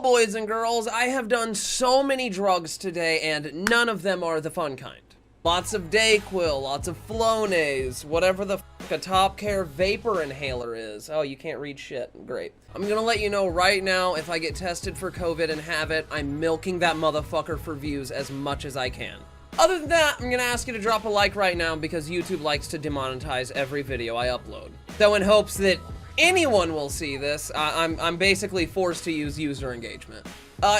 boys and girls, I have done so many drugs today, and none of them are the fun kind. Lots of Dayquil, lots of Flonase, whatever the f*** a Top Care vapor inhaler is. Oh, you can't read shit. Great. I'm gonna let you know right now, if I get tested for COVID and have it, I'm milking that motherfucker for views as much as I can. Other than that, I'm gonna ask you to drop a like right now because YouTube likes to demonetize every video I upload. So in hopes that anyone will see this, I'm basically forced to use user engagement.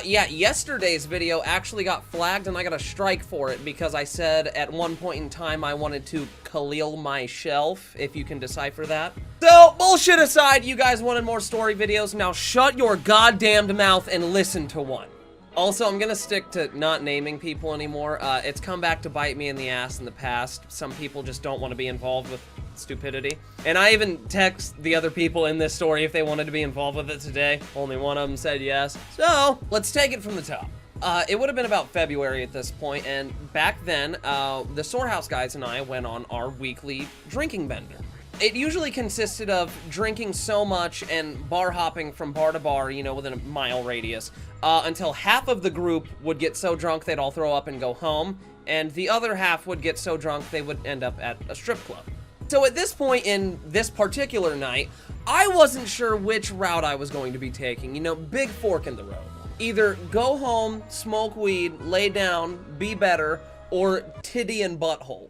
Yeah, yesterday's video actually got flagged and I got a strike for it because I said at one point in time I wanted to Khalil my shelf, if you can decipher that. So, bullshit aside, you guys wanted more story videos, now shut your goddamned mouth and listen to one. Also, I'm gonna stick to not naming people anymore. It's come back to bite me in the ass in the past. Some people just don't want to be involved with stupidity. And I even text the other people in this story if they wanted to be involved with it today. Only one of them said yes. So, let's take it from the top. It would have been about February at this point, and back then, the Storehouse guys and I went on our weekly drinking bender. It usually consisted of drinking so much and bar hopping from bar to bar, you know, within a mile radius, until half of the group would get so drunk they'd all throw up and go home, and the other half would get so drunk they would end up at a strip club. So at this point in this particular night, I wasn't sure which route I was going to be taking, you know, big fork in the road. Either go home, smoke weed, lay down, be better, or titty and butthole.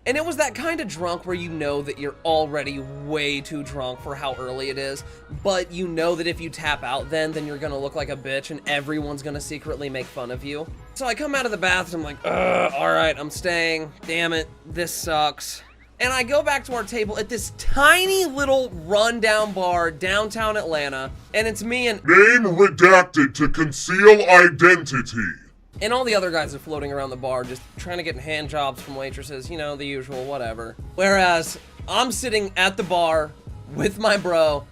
And it was that kind of drunk where you know that you're already way too drunk for how early it is, but you know that if you tap out then you're gonna look like a bitch and everyone's gonna secretly make fun of you. So I come out of the bathroom like, alright, I'm staying, damn it, this sucks. And I go back to our table at this tiny little rundown bar downtown Atlanta, and it's me and name redacted to conceal identity. And all the other guys are floating around the bar just trying to get hand jobs from waitresses, you know, the usual, whatever. Whereas I'm sitting at the bar with my bro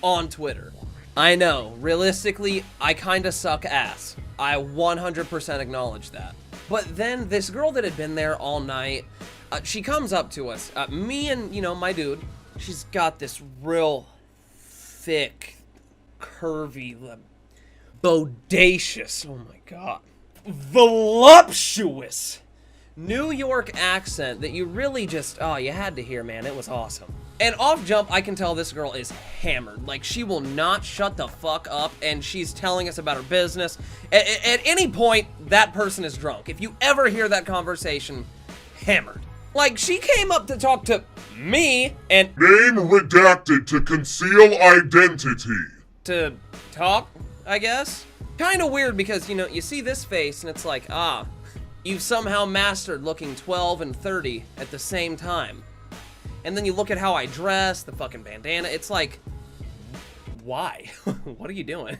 on Twitter. I know, realistically, I kinda suck ass. I 100% acknowledge that. But then this girl that had been there all night, she comes up to us, me and, you know, my dude. She's got this real thick, curvy, bodacious, oh my god, voluptuous New York accent that you really just, oh, you had to hear, man. It was awesome. And off jump, I can tell this girl is hammered. Like, she will not shut the fuck up, and she's telling us about her business. At any point, that person is drunk. If you ever hear that conversation, hammered. Like, she came up to talk to me, and name redacted to conceal identity. To talk, I guess? Kinda weird because, you know, you see this face, and it's like, ah, you've somehow mastered looking 12 and 30 at the same time. And then you look at how I dress, the fucking bandana, it's like, why? What are you doing?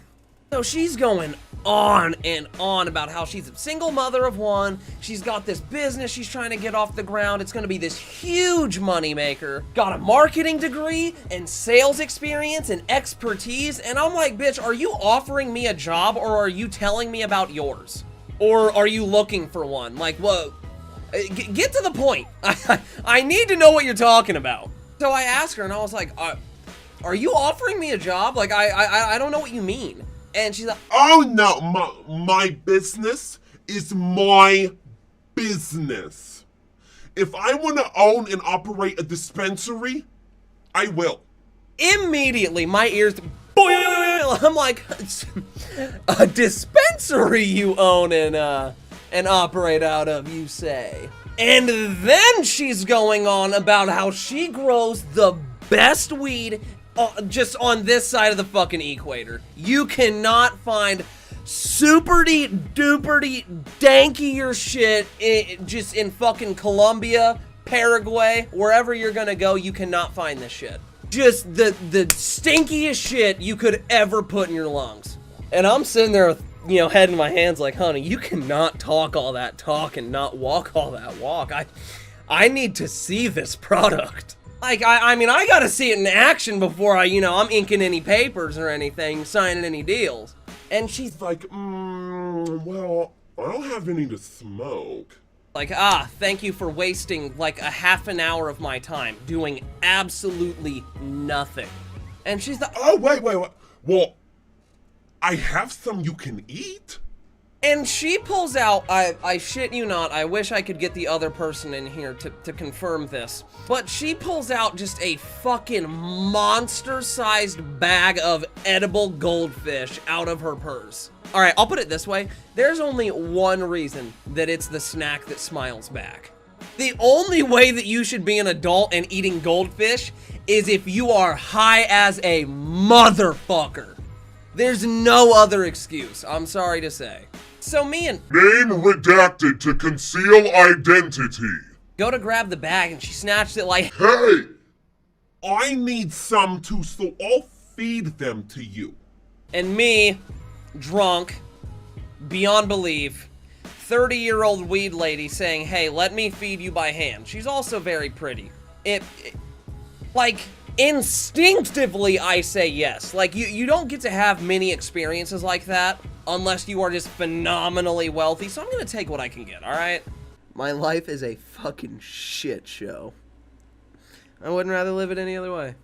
So she's going on and on about how she's a single mother of one, she's got this business she's trying to get off the ground, it's gonna be this huge moneymaker, got a marketing degree and sales experience and expertise, and I'm like, bitch, are you offering me a job or are you telling me about yours? Or are you looking for one? Like, whoa, get to the point. I need to know what you're talking about. So I asked her and I was like, are you offering me a job? Like, I don't know what you mean. And she's like, oh no, my business is my business. If I want to own and operate a dispensary, I will. Immediately, my ears, I'm like, a dispensary you own and operate out of, you say? And then she's going on about how she grows the best weed just on this side of the fucking equator. You cannot find superdy duperdy dankier shit just in fucking Colombia, Paraguay, wherever you're gonna go, you cannot find this shit. Just the stinkiest shit you could ever put in your lungs. And I'm sitting there with, you know, head in my hands like, honey, you cannot talk all that talk and not walk all that walk. I need to see this product. Like, I mean, I gotta see it in action before I'm inking any papers or anything, signing any deals. And she's like, well, I don't have any to smoke. Like, thank you for wasting like a half an hour of my time doing absolutely nothing. And she's like, oh, wait. Well, I have some you can eat. And she pulls out, I shit you not, I wish I could get the other person in here to confirm this, but she pulls out just a fucking monster-sized bag of edible goldfish out of her purse. All right, I'll put it this way. There's only one reason that it's the snack that smiles back. The only way that you should be an adult and eating goldfish is if you are high as a motherfucker. There's no other excuse, I'm sorry to say. So me and Name redacted to conceal identity. Go to grab the bag and she snatched it like, Hey! I need some too, so I'll feed them to you. And me, drunk, beyond belief, 30-year-old weed lady saying, hey, let me feed you by hand. She's also very pretty. Like, instinctively I say yes. Like, you don't get to have many experiences like that unless you are just phenomenally wealthy, so I'm gonna take what I can get, alright? My life is a fucking shit show. I wouldn't rather live it any other way.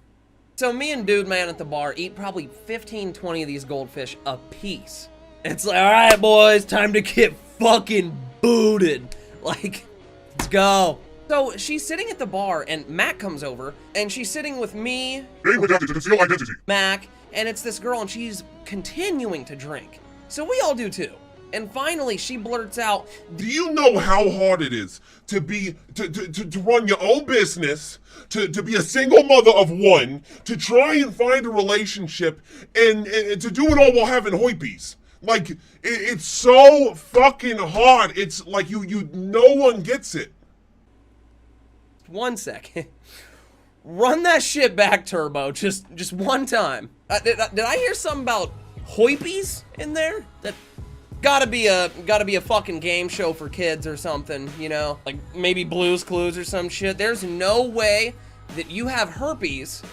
So me and Dude Man at the bar eat probably 15, 20 of these goldfish a piece. It's like, alright boys, time to get fucking booted. Like, let's go. So she's sitting at the bar and Mac comes over and she's sitting with me, Name redacted to conceal identity. Mac, and it's this girl and she's continuing to drink. So we all do too. And finally she blurts out, Do you know how hard it is to run your own business, to be a single mother of one, to try and find a relationship, and to do it all while having hoipies? Like, it's so fucking hard. It's like no one gets it. 1 second. Run that shit back, Turbo, just one time. Did I hear something about hoipies in there? That gotta be a fucking game show for kids or something, you know? Like maybe Blue's Clues or some shit. There's no way that you have herpes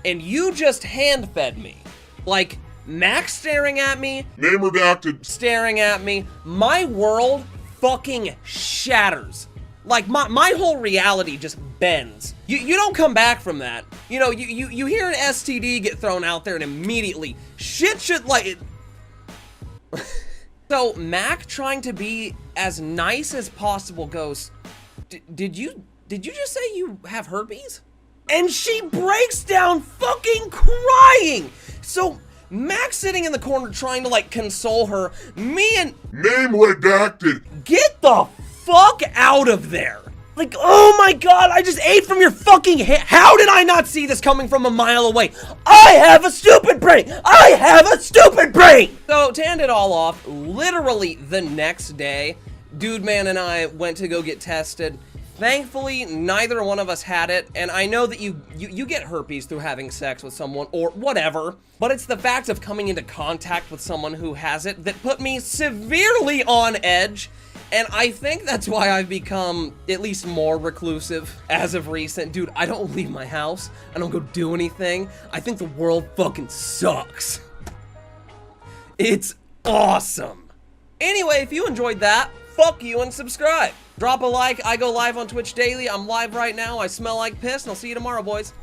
and you just hand fed me. Like Max staring at me, Name redacted. staring at me, my world fucking shatters. Like my whole reality just bends. You don't come back from that. You know, you hear an STD get thrown out there and immediately shit should like it. So Mac trying to be as nice as possible goes, did you just say you have herpes? And she breaks down fucking crying. So Mac's sitting in the corner trying to like console her. Me and Name redacted. get the fuck out of there. Like, oh my god, I just ate from your fucking hand. How did I not see this coming from a mile away? I have a stupid brain. I have a stupid brain. So to end it all off, literally the next day, Dude Man and I went to go get tested. Thankfully, neither one of us had it, and I know that you get herpes through having sex with someone or whatever, but it's the fact of coming into contact with someone who has it that put me severely on edge, and I think that's why I've become at least more reclusive as of recent. Dude, I don't leave my house. I don't go do anything. I think the world fucking sucks. It's awesome. Anyway, if you enjoyed that, fuck you and subscribe. Drop a like. I go live on Twitch daily. I'm live right now. I smell like piss, and I'll see you tomorrow, boys.